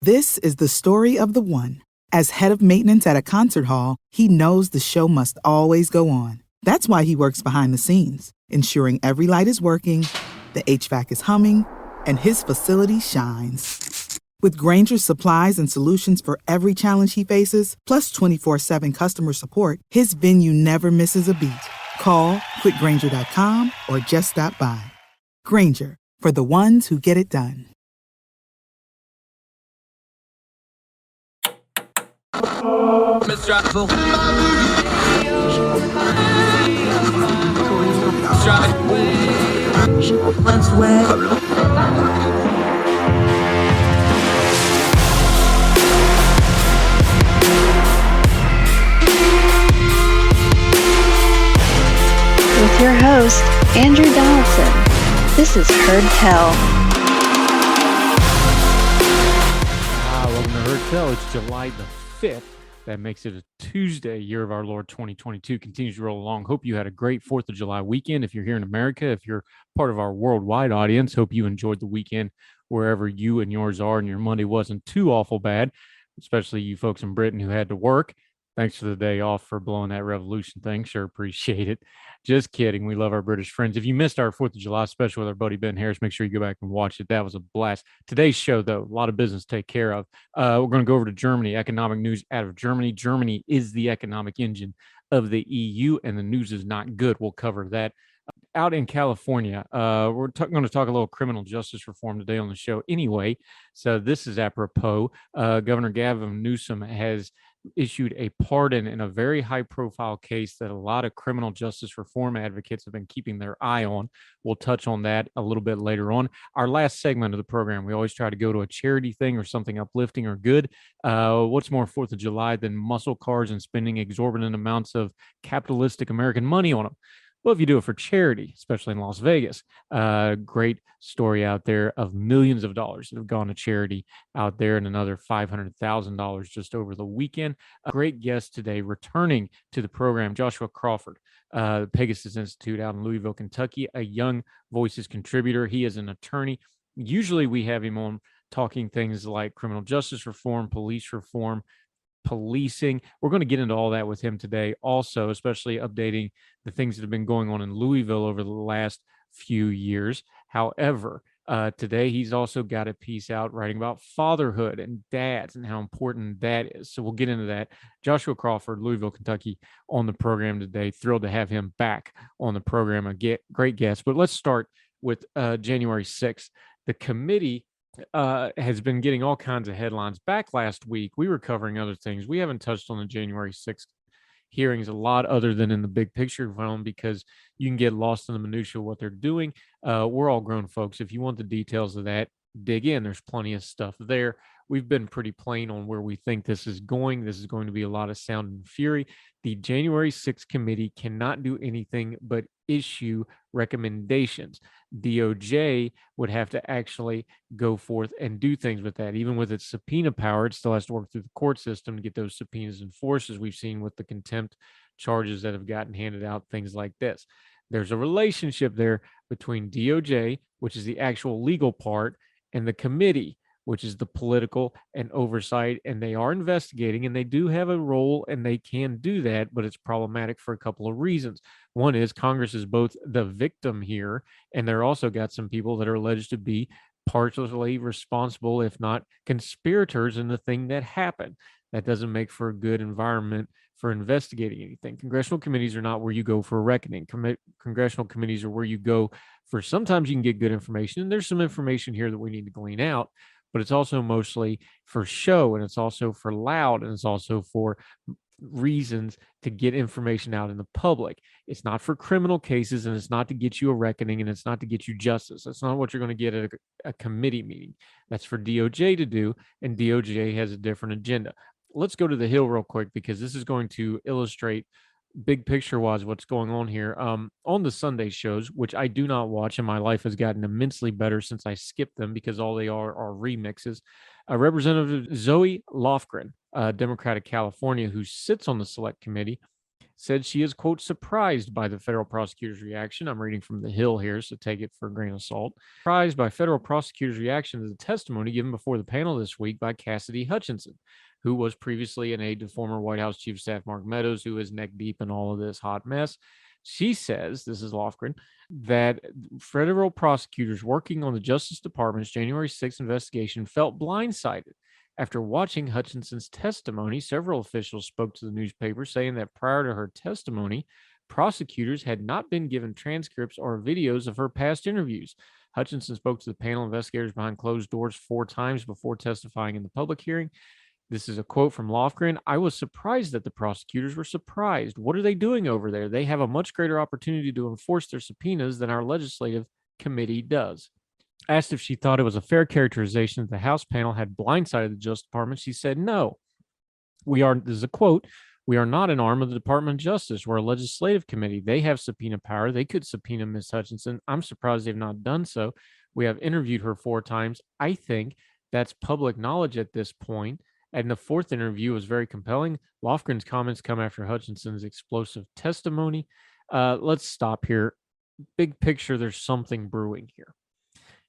This is the story of the one. As head of maintenance at a concert hall, he knows the show must always go on. That's why he works behind the scenes, ensuring every light is working, the HVAC is humming, and his facility shines. With Grainger's supplies and solutions for every challenge he faces, plus 24/7 customer support, his venue never misses a beat. Call quickgrainger.com or just stop by. Grainger, for the ones who get it done. With your host, Andrew Donaldson. This is Heard Tell. Welcome to Heard Tell. It's July the 5th. That makes it a Tuesday, year of our Lord 2022. Continues to roll along. Hope you had a great 4th of July weekend. If you're here in America, if you're part of our worldwide audience, hope you enjoyed the weekend wherever you and yours are and your Monday wasn't too awful bad, especially you folks in Britain who had to work. Thanks for the day off for blowing that revolution thing. Sure appreciate it. Just kidding. We love our British friends. If you missed our 4th of July special with our buddy Ben Harris, make sure you go back and watch it. That was a blast. Today's show, though, a lot of business to take care of. We're going to go over to Germany. Economic news out of Germany. Germany is the economic engine of the EU, and the news is not good. We'll cover that. Out in California, we're going to talk a little criminal justice reform today on the show anyway. So this is apropos. Governor Gavin Newsom has issued a pardon in a very high-profile case that a lot of criminal justice reform advocates have been keeping their eye on. We'll touch on that a little bit later on. Our last segment of the program, we always try to go to a charity thing or something uplifting or good. What's more 4th of July than muscle cars and spending exorbitant amounts of capitalistic American money on them? Well, if you do it for charity, especially in Las Vegas, great story out there of millions of dollars that have gone to charity out there, and another $500,000 just over the weekend. A great guest today returning to the program, Joshua Crawford, the Pegasus Institute out in Louisville, Kentucky, a Young Voices contributor. He is an attorney. Usually we have him on talking things like criminal justice reform, police reform, policing. We're going to get into all that with him today also, especially updating the things that have been going on in Louisville over the last few years. However, today he's also got a piece out writing about fatherhood and dads and how important that is. So we'll get into that. Joshua Crawford, Louisville, Kentucky, on the program today. Thrilled to have him back on the program. A great guest. But let's start with January 6th. The committee has been getting all kinds of headlines. Back last week, we were covering other things. We haven't touched on the January 6th hearings a lot other than in the big picture realm, because you can get lost in the minutia of what they're doing. We're all grown folks. If you want the details of that, dig in. There's plenty of stuff there. We've been pretty plain on where we think this is going. This is going to be a lot of sound and fury. The January 6th committee cannot do anything but issue recommendations. DOJ would have to actually go forth and do things with that. Even with its subpoena power, it still has to work through the court system to get those subpoenas enforced, as we've seen with the contempt charges that have gotten handed out, things like this. There's a relationship there between DOJ, which is the actual legal part, and the committee, which is the political and oversight, and they are investigating, and they do have a role, and they can do that, but it's problematic for a couple of reasons. One is Congress is both the victim here, and they're also got some people that are alleged to be partially responsible, if not conspirators, in the thing that happened. That doesn't make for a good environment for investigating anything. Congressional committees are not where you go for a reckoning. Congressional committees are where you go for, sometimes you can get good information, and there's some information here that we need to glean out, but it's also mostly for show, and it's also for loud, and it's also for reasons to get information out in the public. It's not for criminal cases, and it's not to get you a reckoning, and it's not to get you justice. That's not what you're going to get at a committee meeting. That's for DOJ to do, and DOJ has a different agenda. Let's go to the Hill real quick, because this is going to illustrate big picture wise what's going on here. On the Sunday shows, which I do not watch, and my life has gotten immensely better since I skipped them, because all they are remixes. Representative Zoe Lofgren, Democrat of California, who sits on the select committee, said she is, quote, surprised by the federal prosecutor's reaction. I'm reading from The Hill here, so take it for a grain of salt. Surprised by federal prosecutor's reaction to the testimony given before the panel this week by Cassidy Hutchinson, who was previously an aide to former White House Chief of Staff Mark Meadows, who is neck deep in all of this hot mess. She says, this is Lofgren, that federal prosecutors working on the Justice Department's January 6th investigation felt blindsided. After watching Hutchinson's testimony, several officials spoke to the newspaper saying that prior to her testimony, prosecutors had not been given transcripts or videos of her past interviews. Hutchinson spoke to the panel investigators behind closed doors 4 times before testifying in the public hearing. This is a quote from Lofgren. I was surprised that the prosecutors were surprised. What are they doing over there? They have a much greater opportunity to enforce their subpoenas than our legislative committee does. Asked if she thought it was a fair characterization that the House panel had blindsided the Justice Department, she said, no. This is a quote, we are not an arm of the Department of Justice. We're a legislative committee. They have subpoena power. They could subpoena Ms. Hutchinson. I'm surprised they've not done so. We have interviewed her 4 times. I think that's public knowledge at this point. And the 4th interview was very compelling. Lofgren's comments come after Hutchinson's explosive testimony. Let's stop here. Big picture, there's something brewing here.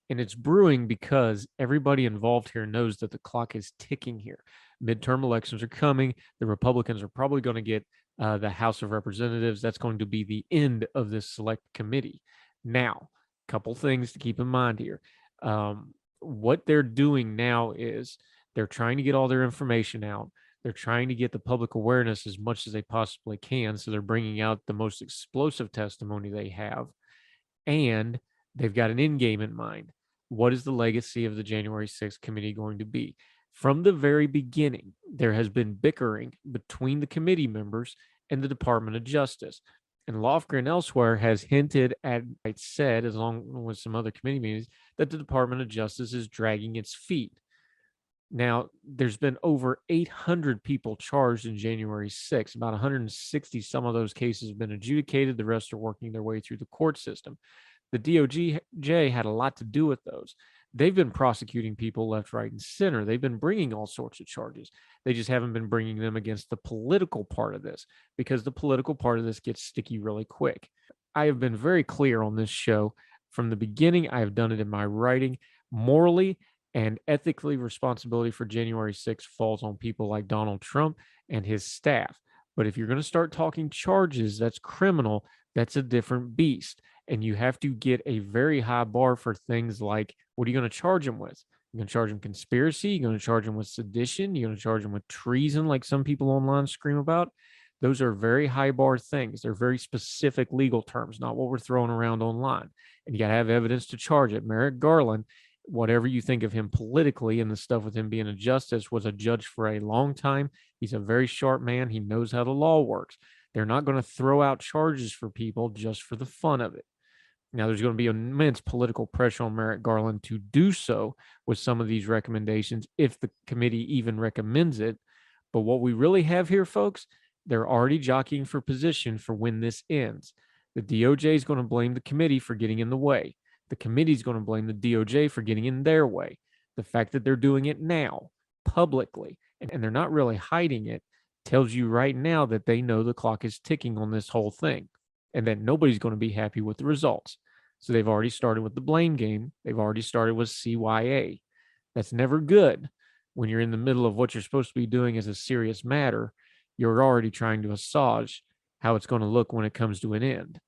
And it's brewing because everybody involved here knows that the clock is ticking here. Midterm elections are coming. The Republicans are probably going to get the House of Representatives. That's going to be the end of this select committee. Now, a couple things to keep in mind here. What they're doing now is they're trying to get all their information out. They're trying to get the public awareness as much as they possibly can. So they're bringing out the most explosive testimony they have. And they've got an end game in mind. What is the legacy of the January 6th committee going to be? From the very beginning, there has been bickering between the committee members and the Department of Justice. And Lofgren elsewhere has hinted at, said, as long with some other committee meetings, that the Department of Justice is dragging its feet. Now, there's been over 800 people charged in January 6th. About 160 some of those cases have been adjudicated. The rest are working their way through the court system. The DOJ had a lot to do with those. They've been prosecuting people left, right, and center. They've been bringing all sorts of charges. They just haven't been bringing them against the political part of this, because the political part of this gets sticky really quick. I have been very clear on this show from the beginning. I have done it in my writing. Morally and ethically, responsibility for January 6th falls on people like Donald Trump and his staff. But if you're going to start talking charges, that's criminal. That's a different beast. And you have to get a very high bar for things like, what are you going to charge him with? You're going to charge him conspiracy? You're going to charge him with sedition? You're going to charge him with treason, like some people online scream about? Those are very high bar things. They're very specific legal terms, not what we're throwing around online. And you got to have evidence to charge it. Merrick Garland, whatever you think of him politically and the stuff with him being a justice, was a judge for a long time. He's a very sharp man. He knows how the law works. They're not going to throw out charges for people just for the fun of it. Now, there's going to be immense political pressure on Merrick Garland to do so with some of these recommendations, if the committee even recommends it. But what we really have here, folks, they're already jockeying for position for when this ends. The DOJ is going to blame the committee for getting in the way. The committee is going to blame the DOJ for getting in their way. The fact that they're doing it now, publicly, and they're not really hiding it, tells you right now that they know the clock is ticking on this whole thing, and that nobody's going to be happy with the results. So they've already started with the blame game. They've already started with CYA. That's never good. When you're in the middle of what you're supposed to be doing as a serious matter, you're already trying to massage how it's going to look when it comes to an end.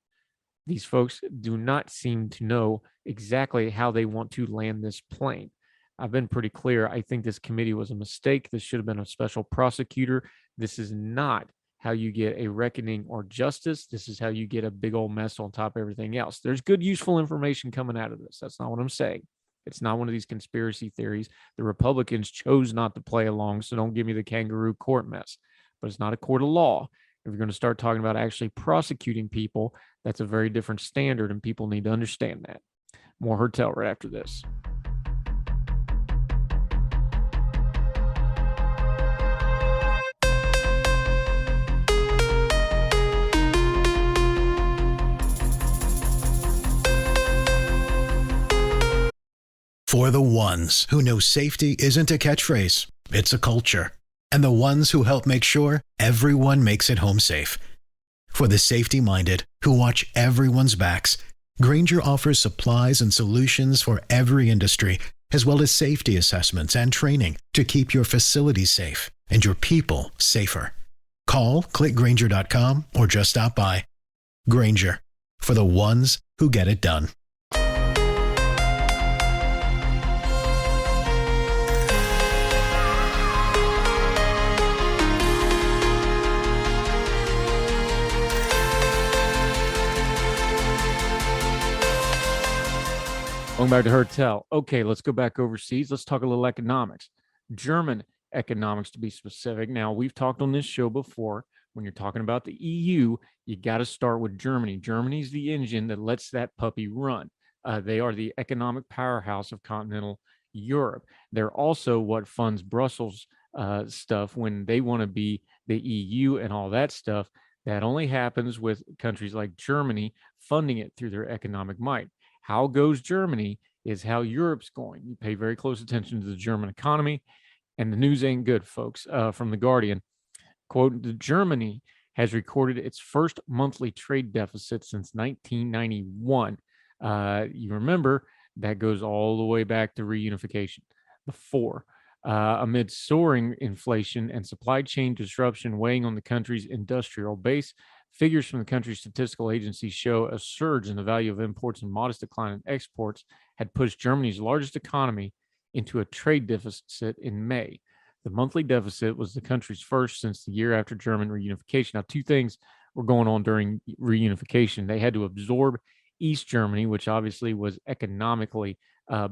These folks do not seem to know exactly how they want to land this plane. I've been pretty clear. I think this committee was a mistake. This should have been a special prosecutor. This is not how you get a reckoning or justice. This is how you get a big old mess on top of everything else. There's good, useful information coming out of this. That's not what I'm saying. It's not one of these conspiracy theories. The Republicans chose not to play along, so don't give me the kangaroo court mess. But it's not a court of law. If you're going to start talking about actually prosecuting people, that's a very different standard, and people need to understand that. More Hertel right after this. For the ones who know safety isn't a catchphrase, it's a culture. And the ones who help make sure everyone makes it home safe. For the safety-minded who watch everyone's backs, Grainger offers supplies and solutions for every industry, as well as safety assessments and training to keep your facilities safe and your people safer. Call, click Grainger.com, or just stop by. Grainger, for the ones who get it done. Welcome back to Heard Tell. Okay, let's go back overseas. Let's talk a little economics. German economics, to be specific. Now, we've talked on this show before. When you're talking about the EU, you got to start with Germany. Germany's the engine that lets that puppy run. They are the economic powerhouse of continental Europe. They're also what funds Brussels stuff when they want to be the EU and all that stuff. That only happens with countries like Germany funding it through their economic might. How goes Germany is how Europe's going. You pay very close attention to the German economy, and the news ain't good, folks. From The Guardian, quote, Germany has recorded its first monthly trade deficit since 1991. You remember, that goes all the way back to reunification. Before, amid soaring inflation and supply chain disruption weighing on the country's industrial base, figures from the country's statistical agency show a surge in the value of imports and modest decline in exports had pushed Germany's largest economy into a trade deficit in May. The monthly deficit was the country's first since the year after German reunification. Now, two things were going on during reunification. They had to absorb East Germany, which obviously was economically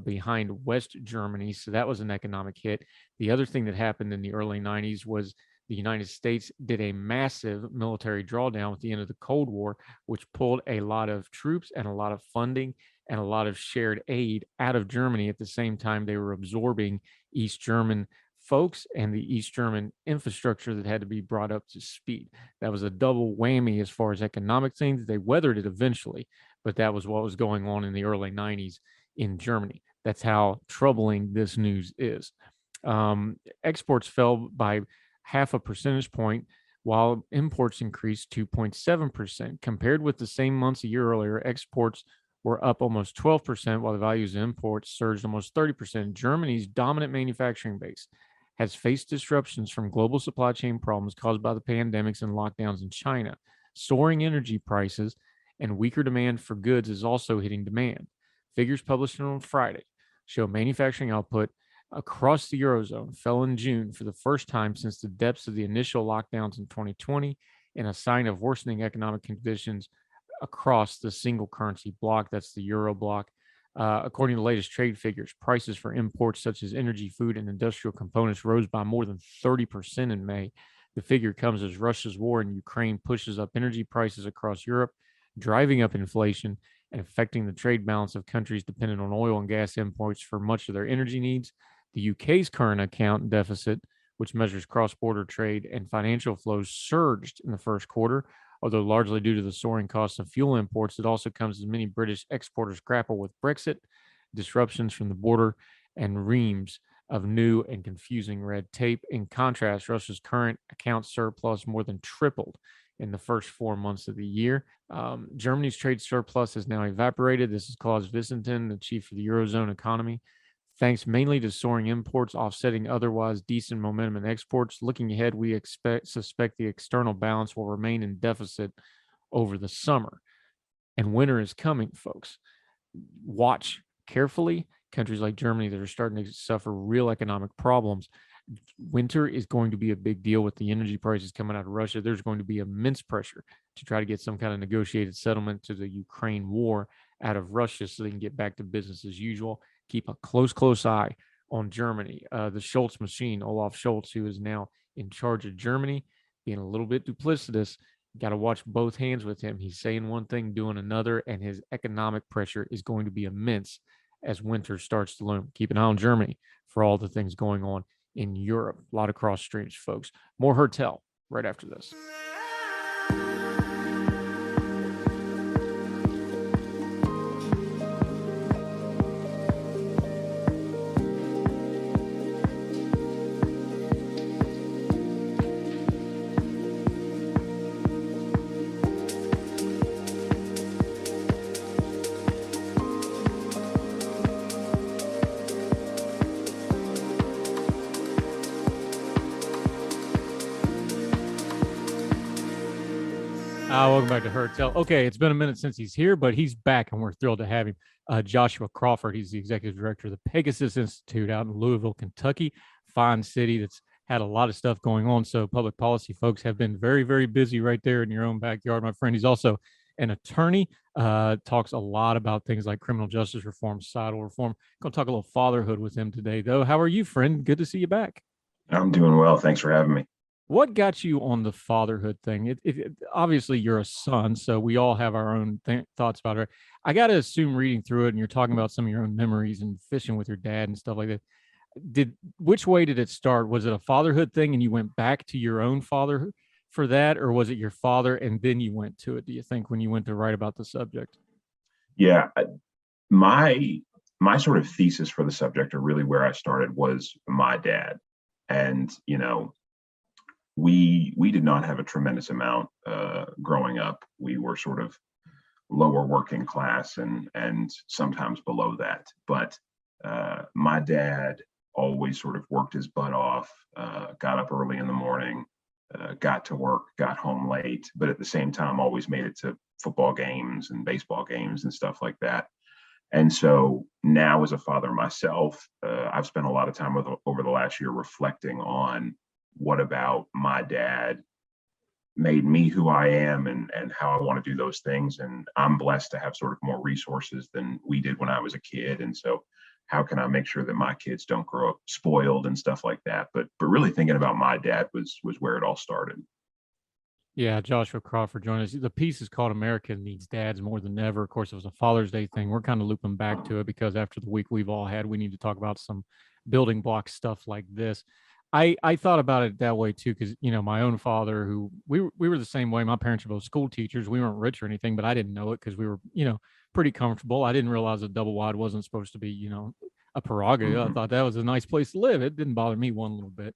behind West Germany. So that was an economic hit. The other thing that happened in the early 90s was the United States did a massive military drawdown at the end of the Cold War, which pulled a lot of troops and a lot of funding and a lot of shared aid out of Germany. At the same time, they were absorbing East German folks and the East German infrastructure that had to be brought up to speed. That was a double whammy as far as economic things. They weathered it eventually, but that was what was going on in the early 90s in Germany. That's how troubling this news is. Exports fell by half a percentage point, while imports increased 2.7%. Compared with the same months a year earlier, exports were up almost 12%, while the values of imports surged almost 30%. Germany's dominant manufacturing base has faced disruptions from global supply chain problems caused by the pandemics and lockdowns in China. Soaring energy prices and weaker demand for goods is also hitting demand. Figures published on Friday show manufacturing output across the Eurozone fell in June for the first time since the depths of the initial lockdowns in 2020, in a sign of worsening economic conditions across the single currency bloc. That's the Euro bloc. According to the latest trade figures, prices for imports such as energy, food, and industrial components rose by more than 30% in May. The figure comes as Russia's war in Ukraine pushes up energy prices across Europe, driving up inflation and affecting the trade balance of countries dependent on oil and gas imports for much of their energy needs. The UK's current account deficit, which measures cross-border trade and financial flows, surged in the first quarter, although largely due to the soaring costs of fuel imports. It also comes as many British exporters grapple with Brexit, disruptions from the border, and reams of new and confusing red tape. In contrast, Russia's current account surplus more than tripled in the first 4 months of the year. Germany's trade surplus has now evaporated. This is Klaus Wissenten, the chief of the Eurozone economy, thanks mainly to soaring imports offsetting otherwise decent momentum in exports. Looking ahead, we suspect the external balance will remain in deficit over the summer. And winter is coming, folks. Watch carefully. Countries like Germany that are starting to suffer real economic problems. Winter is going to be a big deal with the energy prices coming out of Russia. There's going to be immense pressure to try to get some kind of negotiated settlement to the Ukraine war out of Russia so they can get back to business as usual. Keep a close eye on Germany. The Scholz machine, Olaf Scholz, who is now in charge of Germany, being a little bit duplicitous. Got to watch both hands with him. He's saying one thing, doing another, and his economic pressure is going to be immense as winter starts to loom. Keep an eye on Germany for all the things going on in Europe. A lot of cross streams, folks. More Heard Tell right after this. Welcome back to Hurt Tell. Okay, it's been a minute since he's here, but he's back, and we're thrilled to have him. Joshua Crawford, he's the executive director of the Pegasus Institute out in Louisville, Kentucky. Fine city that's had a lot of stuff going on. So public policy folks have been very, very busy right there in your own backyard, my friend. He's also an attorney, talks a lot about things like criminal justice reform, societal reform. Going to talk a little fatherhood with him today, though. How are you, friend? Good to see you back. I'm doing well. Thanks for having me. What got you on the fatherhood thing? Obviously, you're a son, so we all have our own thoughts about it. I got to assume reading through it, and you're talking about some of your own memories and fishing with your dad and stuff like that. Which way did it start? Was it a fatherhood thing and you went back to your own father for that, or was it your father and then you went to it, do you think, when you went to write about the subject? Yeah, my sort of thesis for the subject, or really where I started, was my dad. And, we did not have a tremendous amount growing up. We were sort of lower working class and sometimes below that. But my dad always sort of worked his butt off, got up early in the morning, got to work, got home late, but at the same time always made it to football games and baseball games and stuff like that. And so now, as a father myself, I've spent a lot of time over the last year reflecting on what about my dad made me who I am and how I want to do those things. And I'm blessed to have sort of more resources than we did when I was a kid. And so how can I make sure that my kids don't grow up spoiled and stuff like that? But really thinking about my dad was where it all started. Yeah, Joshua Crawford joined us. The piece is called America Needs Dads More Than Ever. Of course, it was a Father's Day thing. We're kind of looping back to it because after the week we've all had, we need to talk about some building block stuff like this. I thought about it that way too, because my own father, who we were the same way. My parents were both school teachers. We weren't rich or anything, but I didn't know it because we were pretty comfortable. I didn't realize a double wide wasn't supposed to be a prerogative. I thought that was a nice place to live. It didn't bother me one little bit.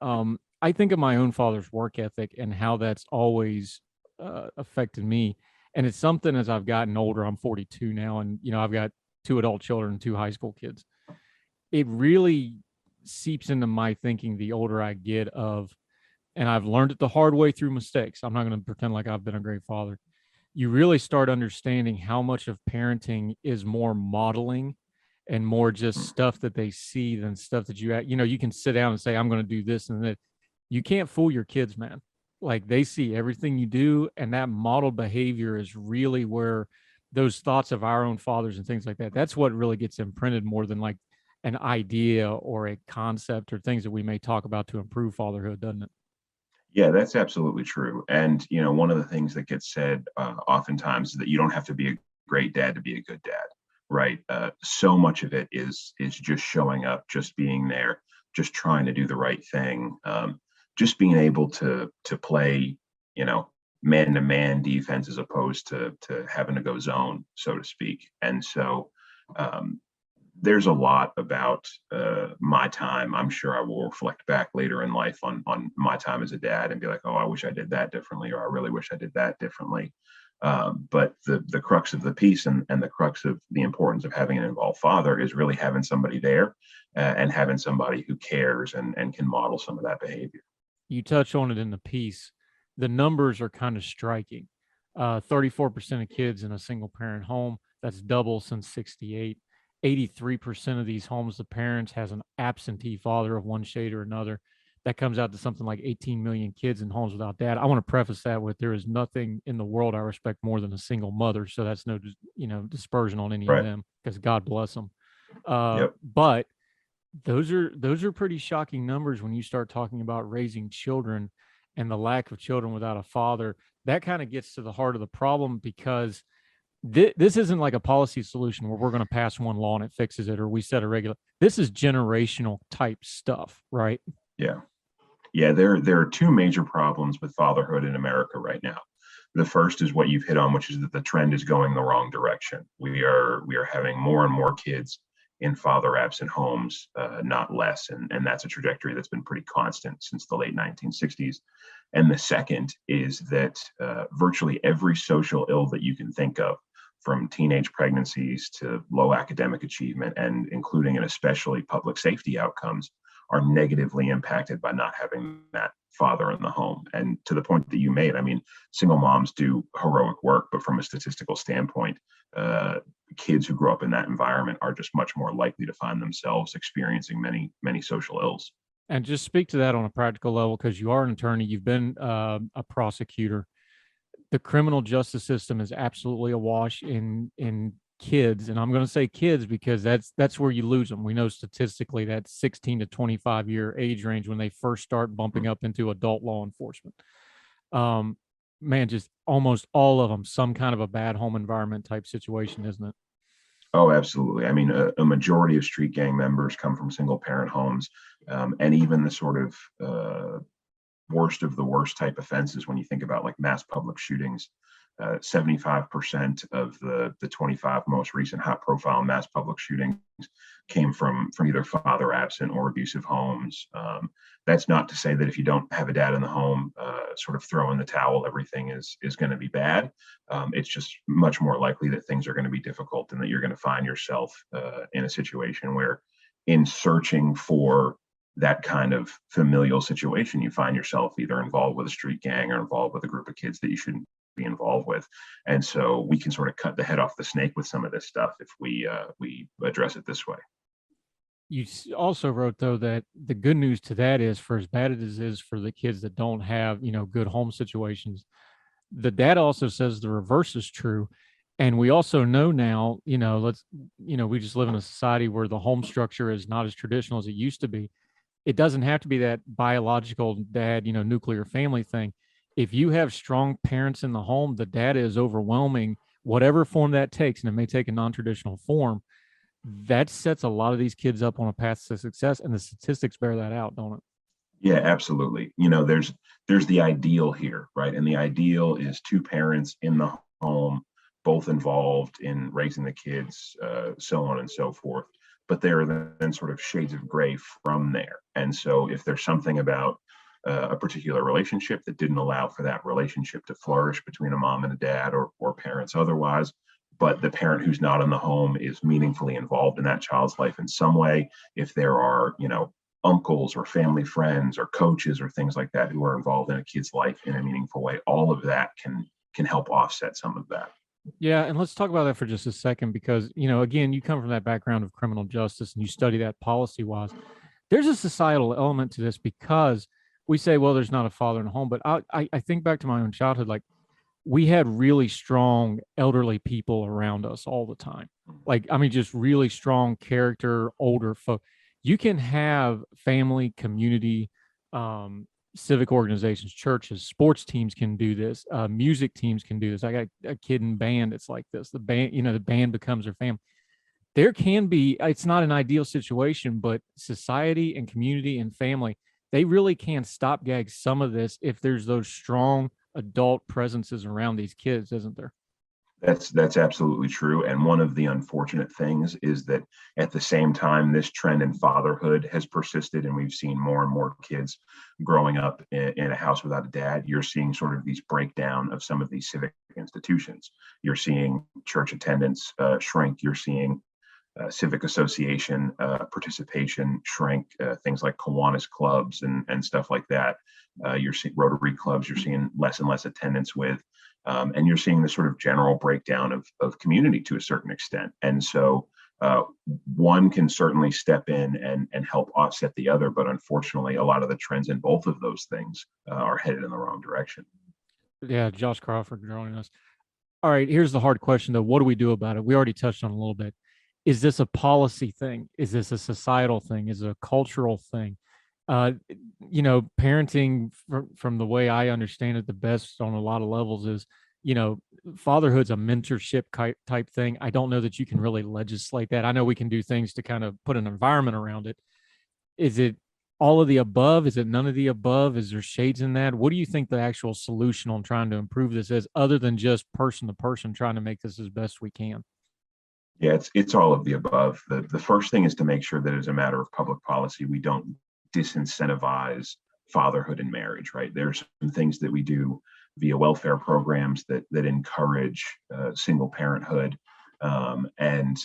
I think of my own father's work ethic and how that's always affected me. And it's something as I've gotten older. I'm 42 now, and I've got 2 adult children and 2 high school kids. It really seeps into my thinking the older I get and I've learned it the hard way through mistakes. I'm not going to pretend like I've been a great father. You really start understanding how much of parenting is more modeling and more just stuff that they see than stuff that you can sit down and say, I'm going to do this and that. You can't fool your kids, man. Like, they see everything you do, and that modeled behavior is really where those thoughts of our own fathers and things like that, that's what really gets imprinted more than like an idea or a concept or things that we may talk about to improve fatherhood, doesn't it? Yeah, that's absolutely true. And, one of the things that gets said oftentimes is that you don't have to be a great dad to be a good dad, right? So much of it is just showing up, just being there, just trying to do the right thing, just being able to play, man-to-man defense as opposed to having to go zone, so to speak. And so there's a lot about my time. I'm sure I will reflect back later in life on my time as a dad and be like, oh, I wish I did that differently, or I really wish I did that differently. But the crux of the piece and the crux of the importance of having an involved father is really having somebody there and having somebody who cares and can model some of that behavior. You touch on it in the piece. The numbers are kind of striking. 34% of kids in a single parent home, that's double since 68. 83% of these homes, the parents has an absentee father of one shade or another. That comes out to something like 18 million kids in homes without dad. I want to preface that with there is nothing in the world I respect more than a single mother. So that's no, dispersion on any of them, because God bless them. But those are pretty shocking numbers when you start talking about raising children and the lack of children without a father. That kind of gets to the heart of the problem, because this isn't like a policy solution where we're going to pass one law and it fixes it, or we set a regular. This is generational type stuff, right? Yeah. There are 2 major problems with fatherhood in America right now. The first is what you've hit on, which is that the trend is going the wrong direction. We are having more and more kids in father absent homes, not less. And that's a trajectory that's been pretty constant since the late 1960s. And the second is that virtually every social ill that you can think of, from teenage pregnancies to low academic achievement, and including and especially public safety outcomes, are negatively impacted by not having that father in the home. And to the point that you made, I mean, single moms do heroic work, but from a statistical standpoint, kids who grow up in that environment are just much more likely to find themselves experiencing many social ills. And just speak to that on a practical level, because you are an attorney, you've been a prosecutor. The criminal justice system is absolutely awash in kids, and I'm going to say kids because that's where you lose them. We know statistically that 16 to 25 year age range when they first start bumping up into adult law enforcement. Man, just almost all of them some kind of a bad home environment type situation, isn't it? Oh, absolutely. I mean, a majority of street gang members come from single parent homes, and even the sort of worst of the worst type offenses, when you think about like mass public shootings, 75% of the 25 most recent high profile mass public shootings came from either father absent or abusive homes. That's not to say that if you don't have a dad in the home, sort of throw in the towel, everything is going to be bad. It's just much more likely that things are going to be difficult and that you're going to find yourself in a situation where, in searching for that kind of familial situation, you find yourself either involved with a street gang or involved with a group of kids that you shouldn't be involved with. And so we can sort of cut the head off the snake with some of this stuff if we address it this way. You also wrote, though, that the good news to that is, for as bad as it is for the kids that don't have, good home situations, the data also says the reverse is true. And we also know now, we just live in a society where the home structure is not as traditional as it used to be. It doesn't have to be that biological dad, nuclear family thing. If you have strong parents in the home, the data is overwhelming, whatever form that takes, and it may take a non-traditional form. That sets a lot of these kids up on a path to success, and the statistics bear that out, don't it? Yeah, absolutely. There's the ideal here, right? And the ideal is two parents in the home, both involved in raising the kids, so on and so forth. But there are then sort of shades of gray from there. And so if there's something about a particular relationship that didn't allow for that relationship to flourish between a mom and a dad, or parents otherwise, but the parent who's not in the home is meaningfully involved in that child's life in some way, if there are, uncles or family friends or coaches or things like that who are involved in a kid's life in a meaningful way, all of that can help offset some of that. Yeah, and let's talk about that for just a second, because, again, you come from that background of criminal justice and you study that policy-wise. There's a societal element to this, because we say, well, there's not a father in the home, but I think back to my own childhood, like, we had really strong elderly people around us all the time. Like, I mean, just really strong character, older folk. You can have family, community, civic organizations, churches, sports teams can do this. Music teams can do this. I got a kid in band. It's like this. The band, the band becomes their family. There can be, it's not an ideal situation, but society and community and family, they really can stopgag some of this if there's those strong adult presences around these kids, isn't there? That's absolutely true. And one of the unfortunate things is that at the same time, this trend in fatherhood has persisted, and we've seen more and more kids growing up in a house without a dad. You're seeing sort of these breakdown of some of these civic institutions. You're seeing church attendance shrink. You're seeing civic association participation shrink. Things like Kiwanis clubs and stuff like that. You're seeing Rotary clubs. You're seeing less and less attendance with. And you're seeing the sort of general breakdown of community to a certain extent. And so one can certainly step in and help offset the other. But unfortunately, a lot of the trends in both of those things are headed in the wrong direction. Yeah, Josh Crawford joining us. All right, here's the hard question, though. What do we do about it? We already touched on it a little bit. Is this a policy thing? Is this a societal thing? Is it a cultural thing? Parenting from the way I understand it the best on a lot of levels is, fatherhood's a mentorship type thing. I don't know that you can really legislate that. I know we can do things to kind of put an environment around it. Is it all of the above? Is it none of the above? Is there shades in that? What do you think the actual solution on trying to improve this is, other than just person to person trying to make this as best we can? Yeah, it's all of the above. The first thing is to make sure that as a matter of public policy, we don't disincentivize fatherhood and marriage, right? There's some things that we do via welfare programs that encourage single parenthood. and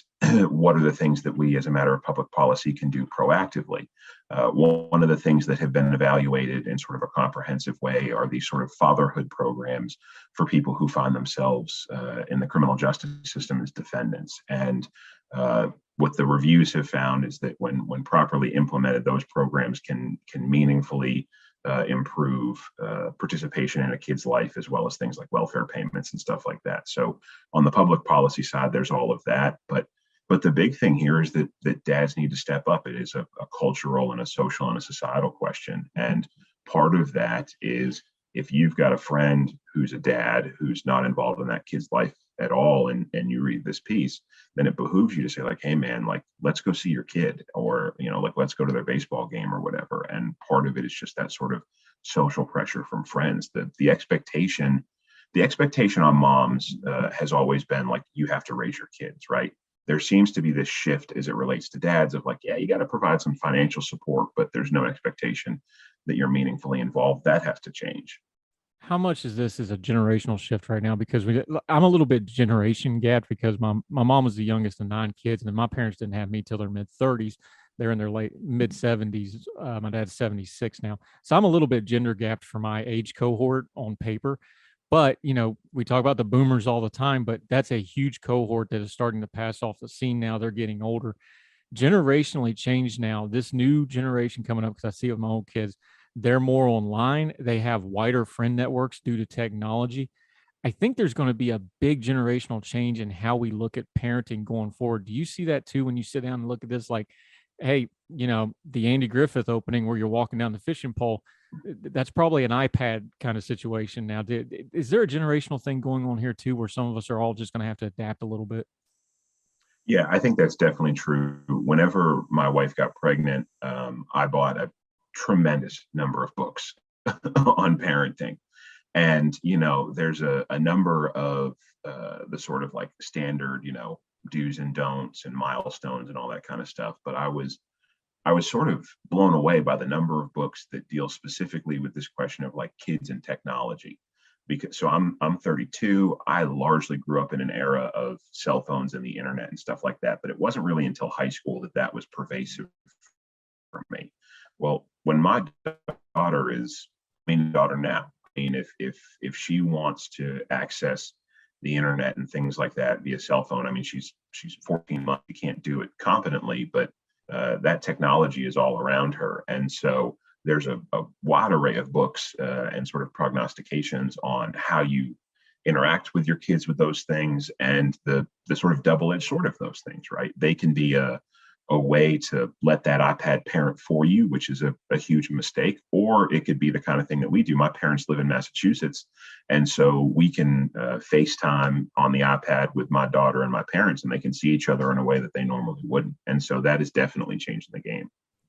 what are the things that we as a matter of public policy can do proactively. One of the things that have been evaluated in sort of a comprehensive way are these sort of fatherhood programs for people who find themselves in the criminal justice system as defendants. And what the reviews have found is that when properly implemented, those programs can meaningfully improve participation in a kid's life, as well as things like welfare payments and stuff like that. So on the public policy side, there's all of that. But the big thing here is that dads need to step up. It is a cultural and a social and a societal question. And part of that is, if you've got a friend who's a dad who's not involved in that kid's life at all, and you read this piece, then it behooves you to say, like, hey man, like, let's go see your kid, or, like, let's go to their baseball game or whatever. And part of it is just that sort of social pressure from friends. The expectation on moms has always been like, you have to raise your kids, right? There seems to be this shift as it relates to dads of like, yeah, you got to provide some financial support, but there's no expectation that you're meaningfully involved. That has to change. How much is this is a generational shift right now? Because I'm a little bit generation gapped, because my mom was the youngest of 9 kids, and my parents didn't have me till their mid-30s. They're in their mid-70s. My dad's 76 now. So I'm a little bit gender gapped for my age cohort on paper. But, we talk about the boomers all the time, but that's a huge cohort that is starting to pass off the scene now. They're getting older. Generationally changed now. This new generation coming up, because I see it with my own kids, they're more online. They have wider friend networks due to technology. I think there's going to be a big generational change in how we look at parenting going forward. Do you see that too when you sit down and look at this? Like, hey, the Andy Griffith opening where you're walking down the fishing pole, that's probably an iPad kind of situation now. Is there a generational thing going on here too, where some of us are all just going to have to adapt a little bit? Yeah, I think that's definitely true. Whenever my wife got pregnant, I bought a tremendous number of books on parenting. And, there's a number of the sort of like standard, do's and don'ts and milestones and all that kind of stuff. But I was sort of blown away by the number of books that deal specifically with this question of like kids and technology. Because I'm 32. I largely grew up in an era of cell phones and the internet and stuff like that. But it wasn't really until high school that was pervasive for me. Well, when my daughter now, if she wants to access the internet and things like that via cell phone, she's 14 months. You can't do it competently, but that technology is all around her. And so there's a wide array of books and sort of prognostications on how you interact with your kids with those things, and the sort of double-edged sword of those things, right? They can be a way to let that iPad parent for you, which is a huge mistake, or it could be the kind of thing that we do. My parents live in Massachusetts, and so we can FaceTime on the iPad with my daughter and my parents, and they can see each other in a way that they normally wouldn't. And so that is definitely changing the game.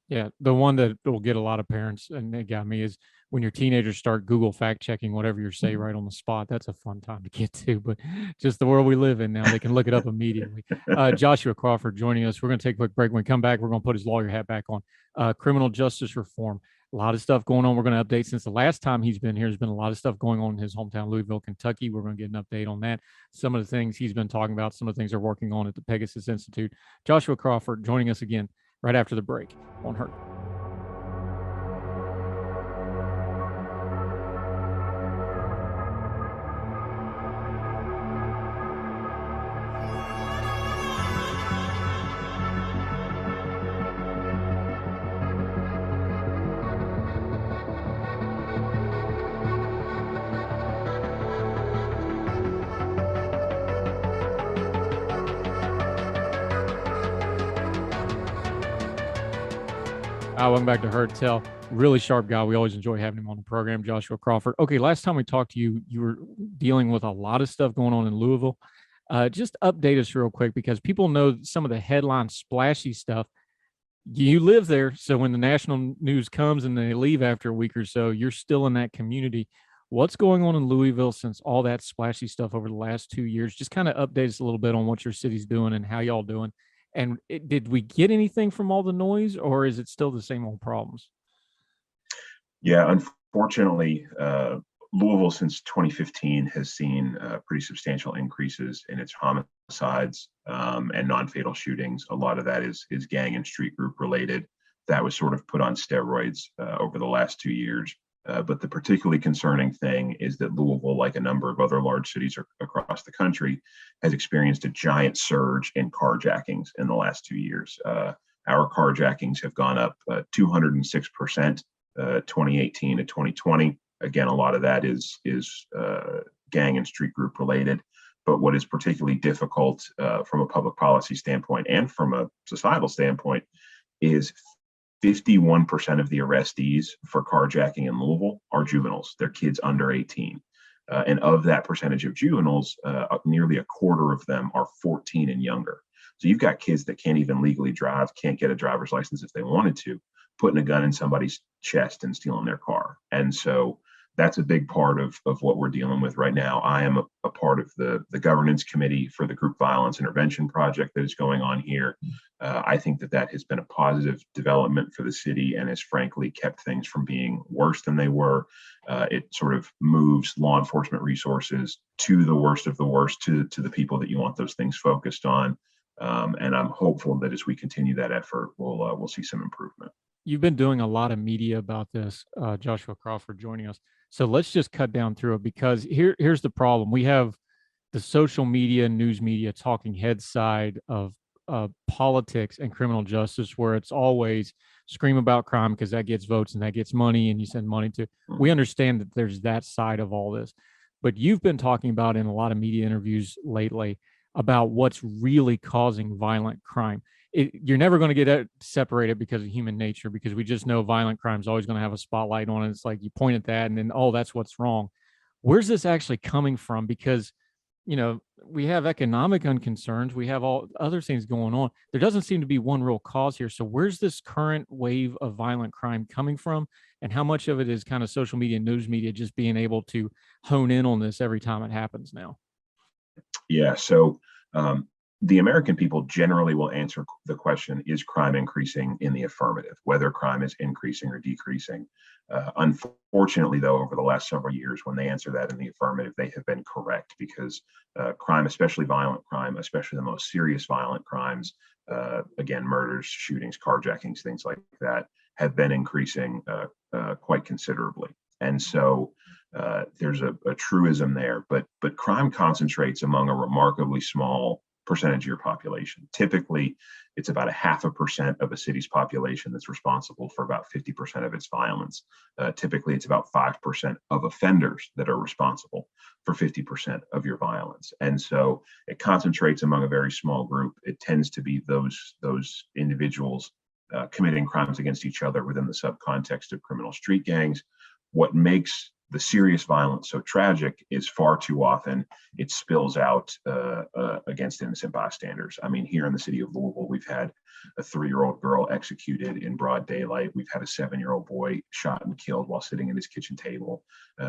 Yeah, the one that will get a lot of parents, and it got me, is when your teenagers start Google fact checking whatever you say right on the spot. That's a fun time to get to, but just the world we live in now, they can look it up immediately. Joshua Crawford joining us. We're going to take a quick break. When we come back, we're going to put his lawyer hat back on. Criminal justice reform. A lot of stuff going on. We're going to update since the last time he's been here. There's been a lot of stuff going on in his hometown, Louisville, Kentucky. We're going to get an update on that. Some of the things he's been talking about, some of the things they're working on at the Pegasus Institute. Joshua Crawford joining us again right after the break on Hurt. Welcome back to Heard Tell. Really sharp guy. We always enjoy having him on the program, Joshua Crawford. Okay, last time we talked to you, you were dealing with a lot of stuff going on in Louisville. Just update us real quick, because people know some of the headline splashy stuff. You live there, so when the national news comes and they leave after a week or so, you're still in that community. What's going on in Louisville since all that splashy stuff over the last 2 years? Just kind of update us a little bit on what your city's doing and how y'all doing. And did we get anything from all the noise, or is it still the same old problems? Yeah, unfortunately, Louisville since 2015 has seen pretty substantial increases in its homicides and non-fatal shootings. A lot of that is gang and street group related. That was sort of put on steroids over the last 2 years. But the particularly concerning thing is that Louisville, like a number of other large cities across the country, has experienced a giant surge in carjackings in the last 2 years. Our carjackings have gone up 206%, 2018 to 2020. Again, a lot of that is gang and street group related. But what is particularly difficult from a public policy standpoint and from a societal standpoint is 51% of the arrestees for carjacking in Louisville are juveniles. They're kids under 18. And of that percentage of juveniles, nearly a quarter of them are 14 and younger. So you've got kids that can't even legally drive, can't get a driver's license if they wanted to, putting a gun in somebody's chest and stealing their car. And so that's a big part of what we're dealing with right now. I am a part of the governance committee for the group violence intervention project that is going on here. I think that has been a positive development for the city and has frankly kept things from being worse than they were. It sort of moves law enforcement resources to the worst of the worst, to the people that you want those things focused on. And I'm hopeful that as we continue that effort, we'll see some improvement. You've been doing a lot of media about this, Joshua Crawford joining us. So let's just cut down through it, because here's the problem. We have the social media, news media talking head side of politics and criminal justice, where it's always scream about crime because that gets votes and that gets money and you send money to. We understand that there's that side of all this. But you've been talking about in a lot of media interviews lately about what's really causing violent crime. You're never going to get separated because of human nature, because we just know violent crime is always going to have a spotlight on it. It's like you point at that and then, oh, that's what's wrong. Where's this actually coming from? Because, we have economic unconcerns. We have all other things going on. There doesn't seem to be one real cause here. So where's this current wave of violent crime coming from? And how much of it is kind of social media, news media, just being able to hone in on this every time it happens now? Yeah. So, the American people generally will answer the question, is crime increasing, in the affirmative, whether crime is increasing or decreasing. Unfortunately, though, over the last several years, when they answer that in the affirmative, they have been correct, because crime, especially violent crime, especially the most serious violent crimes, again, murders, shootings, carjackings, things like that, have been increasing quite considerably. And so there's a truism there, but crime concentrates among a remarkably small percentage of your population. Typically, it's about 0.5% of a city's population that's responsible for about 50% of its violence. Typically, it's about 5% of offenders that are responsible for 50% of your violence. And so it concentrates among a very small group. It tends to be those individuals committing crimes against each other within the subcontext of criminal street gangs. What makes the serious violence so tragic is far too often it spills out against innocent bystanders. I mean, here in the city of Louisville, we've had a 3-year-old girl executed in broad daylight. We've had a 7-year-old boy shot and killed while sitting at his kitchen table.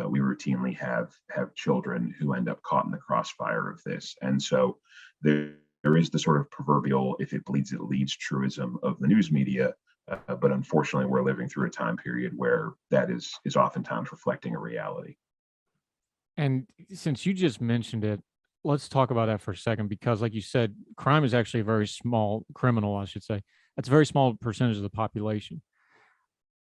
We routinely have children who end up caught in the crossfire of this. And so there is the sort of proverbial, if it bleeds, it leads truism of the news media. But unfortunately, we're living through a time period where that is oftentimes reflecting a reality. And since you just mentioned it, let's talk about that for a second, because like you said, crime is actually a very small criminal, I should say. That's a very small percentage of the population.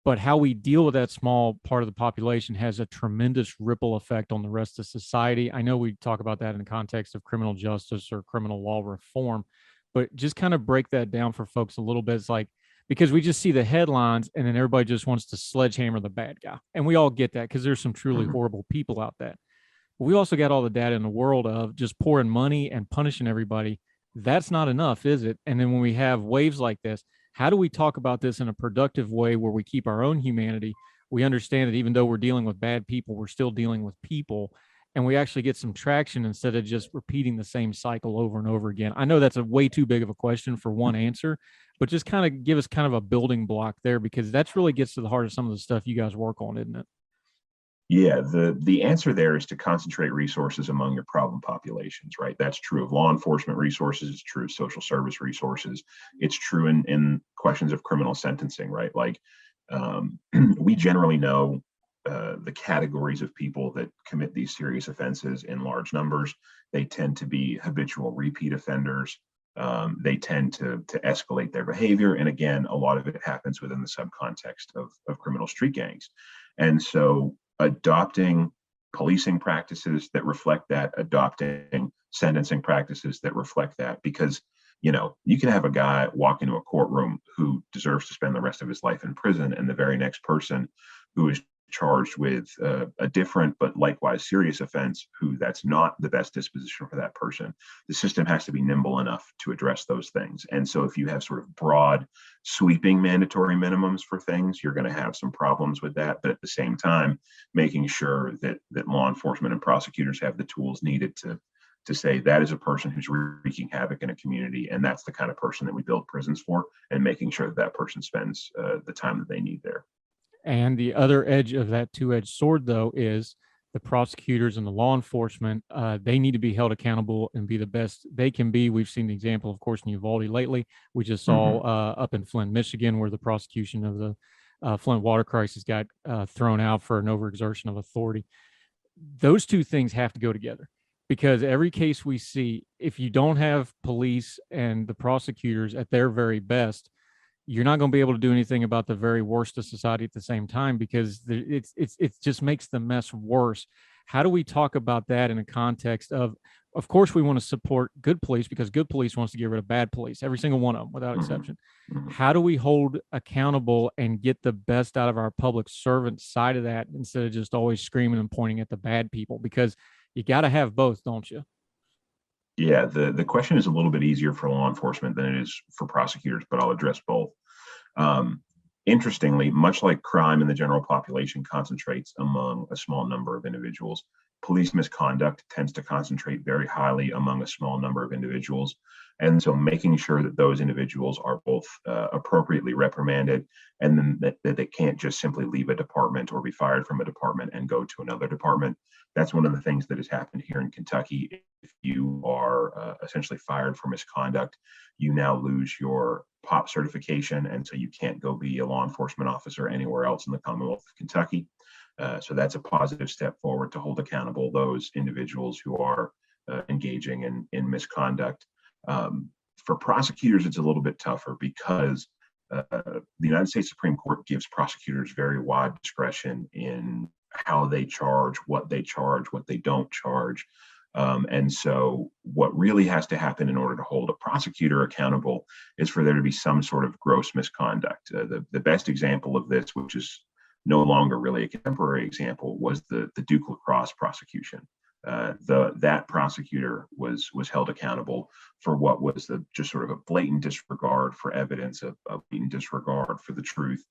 But how we deal with that small part of the population has a tremendous ripple effect on the rest of society. I know we talk about that in the context of criminal justice or criminal law reform, but just kind of break that down for folks a little bit. It's like, because we just see the headlines and then everybody just wants to sledgehammer the bad guy. And we all get that because there's some truly horrible people out there. But we also got all the data in the world of just pouring money and punishing everybody. That's not enough, is it? And then when we have waves like this, how do we talk about this in a productive way where we keep our own humanity? We understand that even though we're dealing with bad people, we're still dealing with people. And we actually get some traction instead of just repeating the same cycle over and over again. I know that's a way too big of a question for one answer, but just kind of give us kind of a building block there, because that's really gets to the heart of some of the stuff you guys work on, isn't it? Yeah, the answer there is to concentrate resources among your problem populations, right? That's true of law enforcement resources. It's true of social service resources. It's true in questions of criminal sentencing, right? Like we generally know the categories of people that commit these serious offenses in large numbers. They tend to be habitual repeat offenders. They tend to escalate their behavior. And again, a lot of it happens within the subcontext of criminal street gangs. And so adopting policing practices that reflect that, adopting sentencing practices that reflect that, because you can have a guy walk into a courtroom who deserves to spend the rest of his life in prison, and the very next person who is charged with a different but likewise serious offense, who that's not the best disposition for that person. The system has to be nimble enough to address those things. And so if you have sort of broad, sweeping mandatory minimums for things, you're going to have some problems with that. But at the same time, making sure that law enforcement and prosecutors have the tools needed to say that is a person who's wreaking havoc in a community, and that's the kind of person that we build prisons for, and making sure that person spends the time that they need there. And the other edge of that two-edged sword, though, is the prosecutors and the law enforcement. They need to be held accountable and be the best they can be. We've seen the example, of course, in Uvalde lately. We just saw up in Flint, Michigan, where the prosecution of the Flint water crisis got thrown out for an overexertion of authority. Those two things have to go together, because every case we see, if you don't have police and the prosecutors at their very best, you're not going to be able to do anything about the very worst of society at the same time, because it just makes the mess worse. How do we talk about that in a context of course, we want to support good police, because good police wants to get rid of bad police, every single one of them without exception. How do we hold accountable and get the best out of our public servant side of that, instead of just always screaming and pointing at the bad people? Because you got to have both, don't you? Yeah, the question is a little bit easier for law enforcement than it is for prosecutors, but I'll address both. Interestingly, much like crime in the general population concentrates among a small number of individuals, police misconduct tends to concentrate very highly among a small number of individuals. And so making sure that those individuals are both appropriately reprimanded, and then that they can't just simply leave a department or be fired from a department and go to another department. That's one of the things that has happened here in Kentucky. If you are essentially fired for misconduct, you now lose your POP certification, and so you can't go be a law enforcement officer anywhere else in the Commonwealth of Kentucky. So that's a positive step forward to hold accountable those individuals who are engaging in misconduct. For prosecutors, it's a little bit tougher, because the United States Supreme Court gives prosecutors very wide discretion in how they charge, what they don't charge. And so what really has to happen in order to hold a prosecutor accountable is for there to be some sort of gross misconduct. The best example of this, which is no longer really a contemporary example, was the Duke LaCrosse prosecution. That prosecutor was held accountable for what was just sort of a blatant disregard for evidence, a blatant disregard for the truth,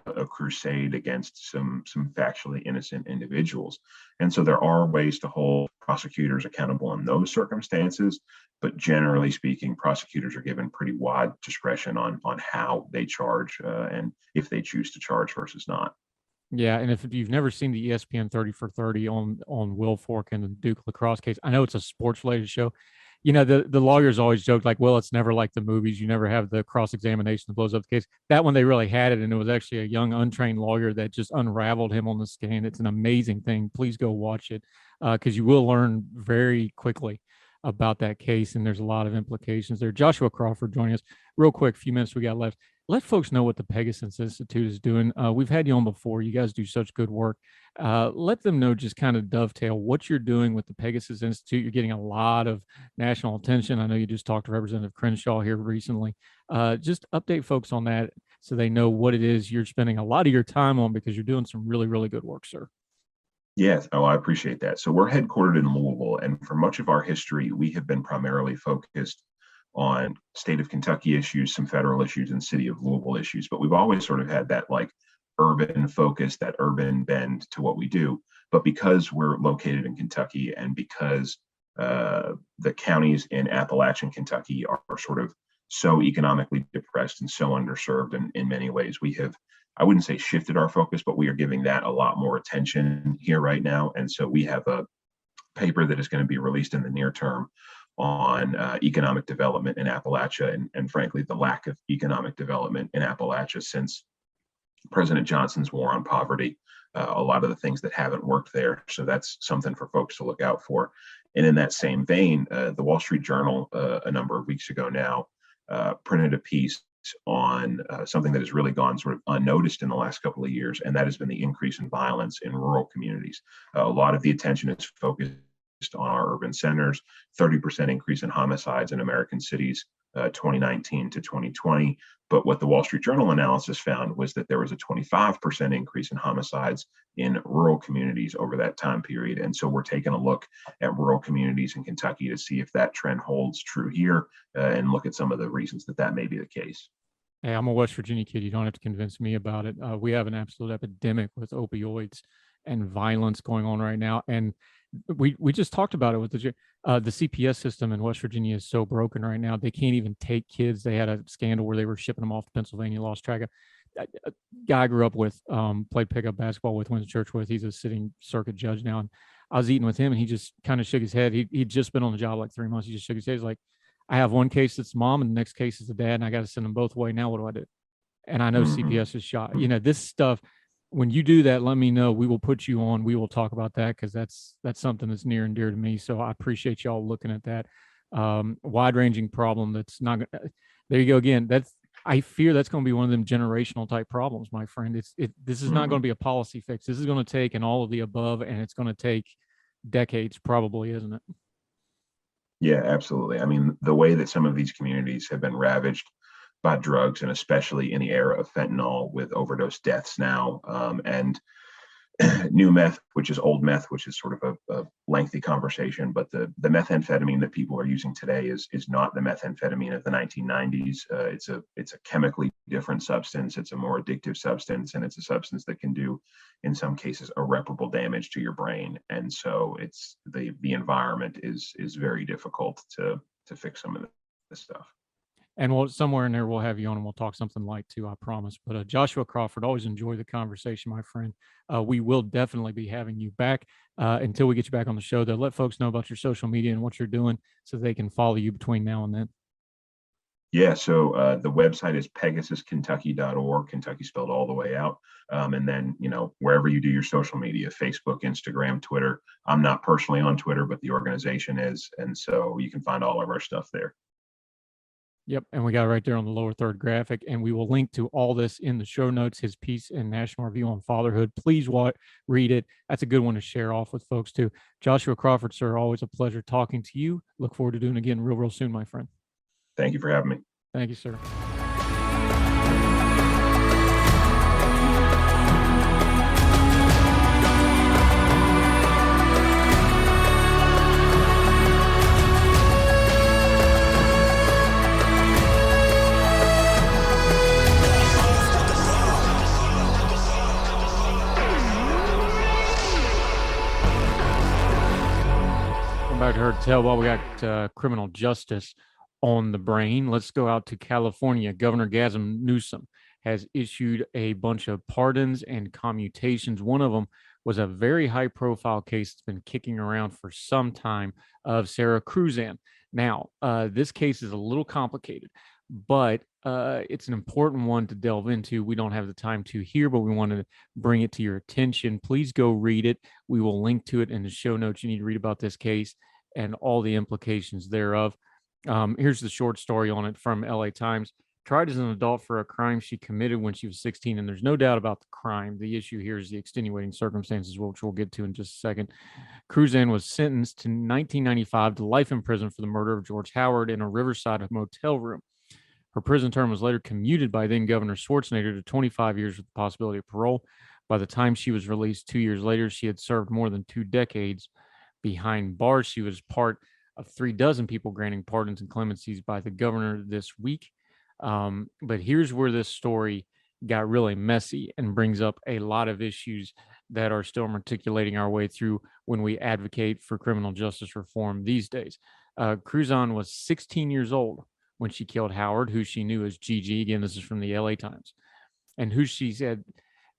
a crusade against some factually innocent individuals. And so there are ways to hold prosecutors accountable in those circumstances, but generally speaking, prosecutors are given pretty wide discretion on how they charge and if they choose to charge versus not. Yeah, and if you've never seen the ESPN 30 for 30 on Will Fork and the Duke LaCrosse case, I know it's a sports-related show. The lawyers always joke like, well, it's never like the movies. You never have the cross-examination that blows up the case. That one, they really had it, and it was actually a young, untrained lawyer that just unraveled him on the stand. It's an amazing thing. Please go watch it, because you will learn very quickly about that case, and there's a lot of implications there. Joshua Crawford joining us. Real quick, few minutes we got left. Let folks know what the Pegasus Institute is doing. We've had you on before. You guys do such good work. Let them know, just kind of dovetail what you're doing with the Pegasus Institute. You're getting a lot of national attention. I know you just talked to Representative Crenshaw here recently. Just update folks on that so they know what it is you're spending a lot of your time on, because you're doing some really, really good work, sir. Yes, I appreciate that. So we're headquartered in Louisville, and for much of our history, we have been primarily focused on state of Kentucky issues, some federal issues, and city of Louisville issues. But we've always sort of had that like urban focus, that urban bend to what we do. But because we're located in Kentucky, and because the counties in Appalachian Kentucky are sort of so economically depressed and so underserved in many ways, we have, I wouldn't say shifted our focus, but we are giving that a lot more attention here right now. And so we have a paper that is going to be released in the near term on economic development in Appalachia, and frankly, the lack of economic development in Appalachia since President Johnson's war on poverty, a lot of the things that haven't worked there. So that's something for folks to look out for. And in that same vein, the Wall Street Journal, a number of weeks ago now, printed a piece on something that has really gone sort of unnoticed in the last couple of years, and that has been the increase in violence in rural communities. A lot of the attention is focused on our urban centers, 30% increase in homicides in American cities, 2019 to 2020. But what the Wall Street Journal analysis found was that there was a 25% increase in homicides in rural communities over that time period. And so we're taking a look at rural communities in Kentucky to see if that trend holds true here, and look at some of the reasons that that may be the case. Hey, I'm a West Virginia kid. You don't have to convince me about it. We have an absolute epidemic with opioids and violence going on right now. And we just talked about it with the CPS system in West Virginia is so broken right now. They can't even take kids. They had a scandal where they were shipping them off to Pennsylvania, lost track of. A guy I grew up with, played pickup basketball with, went to church with. He's a sitting circuit judge now. And I was eating with him and he just kind of shook his head. He'd just been on the job like 3 months. He just shook his head. He's like, I have one case that's mom and the next case is the dad, and I got to send them both away. Now what do I do? And I know CPS is shot. You know, this stuff, when you do that, let me know. We will put you on. We will talk about that because that's something that's near and dear to me. So I appreciate y'all looking at that wide-ranging problem. That's not. There you go again. I fear that's going to be one of them generational type problems, my friend. This is not going to be a policy fix. This is going to take an all of the above, and it's going to take decades, probably, isn't it? Yeah, absolutely. I mean, the way that some of these communities have been ravaged by drugs, and especially in the era of fentanyl with overdose deaths now, and new meth, which is old meth, which is sort of a lengthy conversation. But the methamphetamine that people are using today is not the methamphetamine of the 1990s. It's a chemically different substance. It's a more addictive substance, and it's a substance that can do, in some cases, irreparable damage to your brain. And so it's the environment is very difficult to fix some of this stuff. And somewhere in there, we'll have you on and we'll talk something light too, I promise. But Joshua Crawford, always enjoy the conversation, my friend. We will definitely be having you back until we get you back on the show, though. Let folks know about your social media and what you're doing so they can follow you between now and then. Yeah, so the website is pegasuskentucky.org, Kentucky spelled all the way out. And then, wherever you do your social media, Facebook, Instagram, Twitter. I'm not personally on Twitter, but the organization is. And so you can find all of our stuff there. Yep. And we got it right there on the lower third graphic. And we will link to all this in the show notes, his piece in National Review on Fatherhood. Please read it. That's a good one to share off with folks too. Joshua Crawford, sir, always a pleasure talking to you. Look forward to doing it again real soon, my friend. Thank you for having me. Thank you, sir. Back to Heard Tell. While we got criminal justice on the brain, let's go out to California. Governor Gavin Newsom has issued a bunch of pardons and commutations. One of them was a very high-profile case that's been kicking around for some time of Sarah Kruzan. Now, this case is a little complicated, but it's an important one to delve into. We don't have the time to here, but we want to bring it to your attention. Please go read it. We will link to it in the show notes. You need to read about this case and all the implications thereof. Here's the short story on it from LA Times. Tried as an adult for a crime she committed when she was 16, and there's no doubt about the crime. The issue here is the extenuating circumstances, which we'll get to in just a second. Kruzan was sentenced to 1995 to life in prison for the murder of George Howard in a Riverside motel room. Her prison term was later commuted by then Governor Schwarzenegger to 25 years with the possibility of parole. By the time she was released 2 years later, she had served more than 2 decades behind bars. She was part of 36 people granting pardons and clemencies by the governor this week. But here's where this story got really messy and brings up a lot of issues that are still articulating our way through when we advocate for criminal justice reform these days. Kruzan was 16 years old when she killed Howard, who she knew as Gigi. Again, this is from the LA Times, and who she said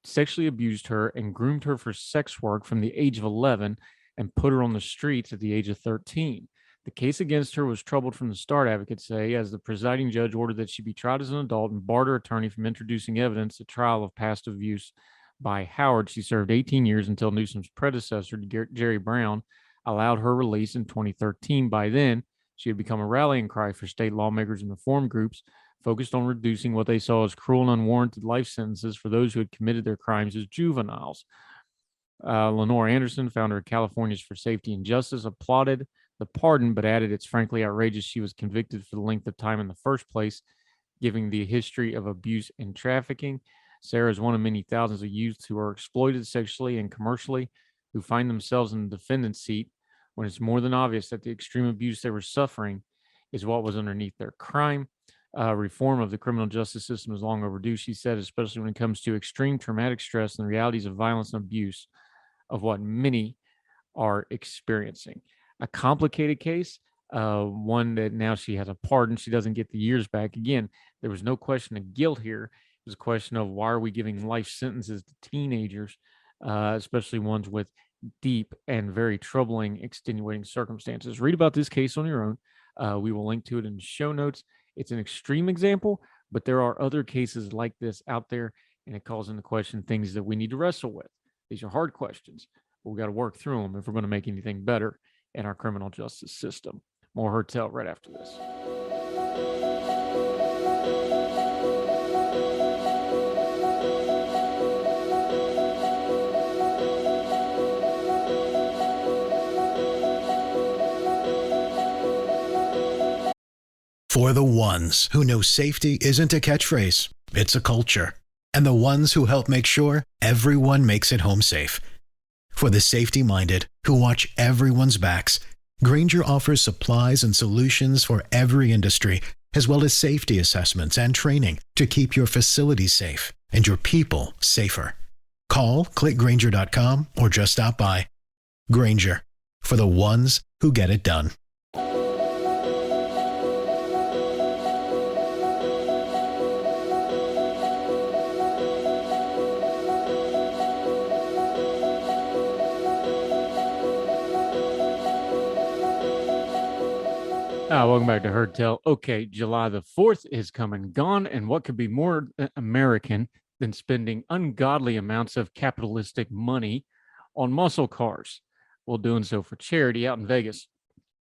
sexually abused her and groomed her for sex work from the age of 11 and put her on the streets at the age of 13. The case against her was troubled from the start, advocates say, as the presiding judge ordered that she be tried as an adult and barred her attorney from introducing evidence at trial of past abuse by Howard. She served 18 years until Newsom's predecessor, Jerry Brown, allowed her release in 2013. By then, she had become a rallying cry for state lawmakers and reform groups focused on reducing what they saw as cruel and unwarranted life sentences for those who had committed their crimes as juveniles. Lenore Anderson, founder of Californians for Safety and Justice, applauded the pardon, but added it's frankly outrageous she was convicted for the length of time in the first place, given the history of abuse and trafficking. Sarah is one of many thousands of youths who are exploited sexually and commercially, who find themselves in the defendant's seat when it's more than obvious that the extreme abuse they were suffering is what was underneath their crime. Reform of the criminal justice system is long overdue, she said, especially when it comes to extreme traumatic stress and the realities of violence and abuse of what many are experiencing. A complicated case, one that now she has a pardon. She doesn't get the years back. Again, there was no question of guilt here. It was a question of why are we giving life sentences to teenagers, especially ones with deep and very troubling extenuating circumstances. Read about this case on your own. We will link to it in the show notes. It's an extreme example, but there are other cases like this out there, and it calls into question things that we need to wrestle with. These are hard questions, but we got to work through them if we're going to make anything better in our criminal justice system. More Hertel right after this. For the ones who know safety isn't a catchphrase, it's a culture. And the ones who help make sure everyone makes it home safe. For the safety-minded who watch everyone's backs, Grainger offers supplies and solutions for every industry, as well as safety assessments and training to keep your facilities safe and your people safer. Call, click Grainger.com, or just stop by. Grainger, for the ones who get it done. Welcome back to Hertel. Okay, July the 4th is come and gone, and what could be more American than spending ungodly amounts of capitalistic money on muscle cars while doing so for charity out in Vegas?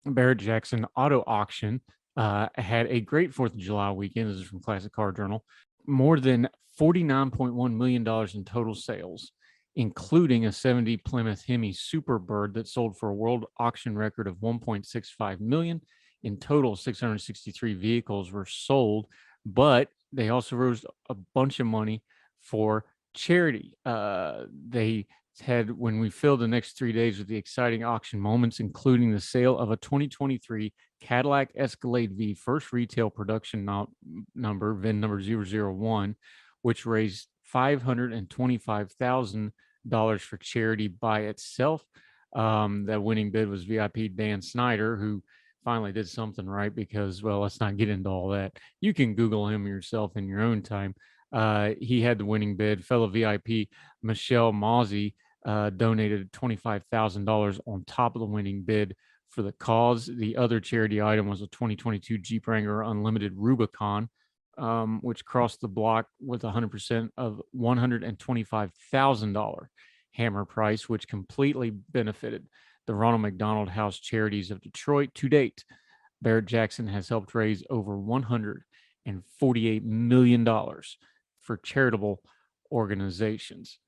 Barrett-Jackson Auto Auction had a great 4th of July weekend. This is from Classic Car Journal. More than $49.1 million in total sales, including a 70 Plymouth Hemi Superbird that sold for a world auction record of $1.65 million. In total, 663 vehicles were sold, but they also raised a bunch of money for charity. They had, when we filled the next 3 days with the exciting auction moments, including the sale of a 2023 Cadillac Escalade V first retail production number, VIN number 001, which raised $525,000 for charity by itself. That winning bid was VIP Dan Snyder, who finally did something right because, well, let's not get into all that. You can Google him yourself in your own time. He had the winning bid. Fellow VIP Michelle Mozzie donated $25,000 on top of the winning bid for the cause. The other charity item was a 2022 Jeep Wrangler Unlimited Rubicon, which crossed the block with 100% of $125,000 hammer price, which completely benefited the Ronald McDonald House Charities of Detroit. To date, Barrett-Jackson has helped raise over $148 million for charitable organizations.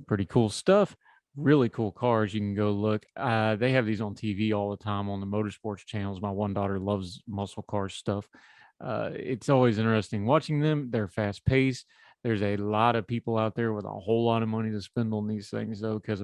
Pretty cool stuff. Really cool cars. You can go look. They have these on TV all the time on the motorsports channels. My one daughter loves muscle car stuff. It's always interesting watching them. They're fast paced. There's a lot of people out there with a whole lot of money to spend on these things, though, because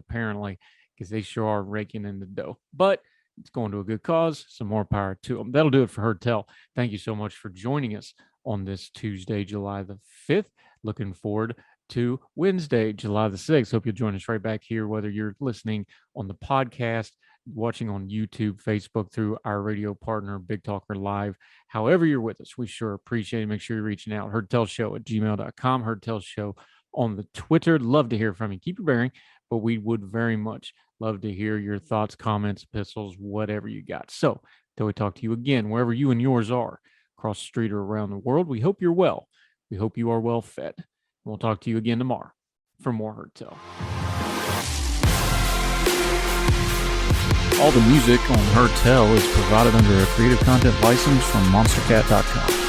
they sure are raking in the dough. But it's going to a good cause. Some more power to them. That'll do it for Hertel. Thank you so much for joining us on this Tuesday, July the 5th. Looking forward to Wednesday, July the 6th. Hope you'll join us right back here, whether you're listening on the podcast, watching on YouTube, Facebook, through our radio partner, Big Talker Live. However you're with us, we sure appreciate it. Make sure you're reaching out. HertelShow@gmail.com. Hertelshow on the Twitter. Love to hear from you. Keep your bearing, but we would very much love to hear your thoughts, comments, epistles, whatever you got. So Till we talk to you again, wherever you and yours are, across the street or around the world, we hope you're well. We hope you are well fed. We'll talk to you again tomorrow for more Heard Tell. All the music on Heard Tell is provided under a Creative Content license from monstercat.com.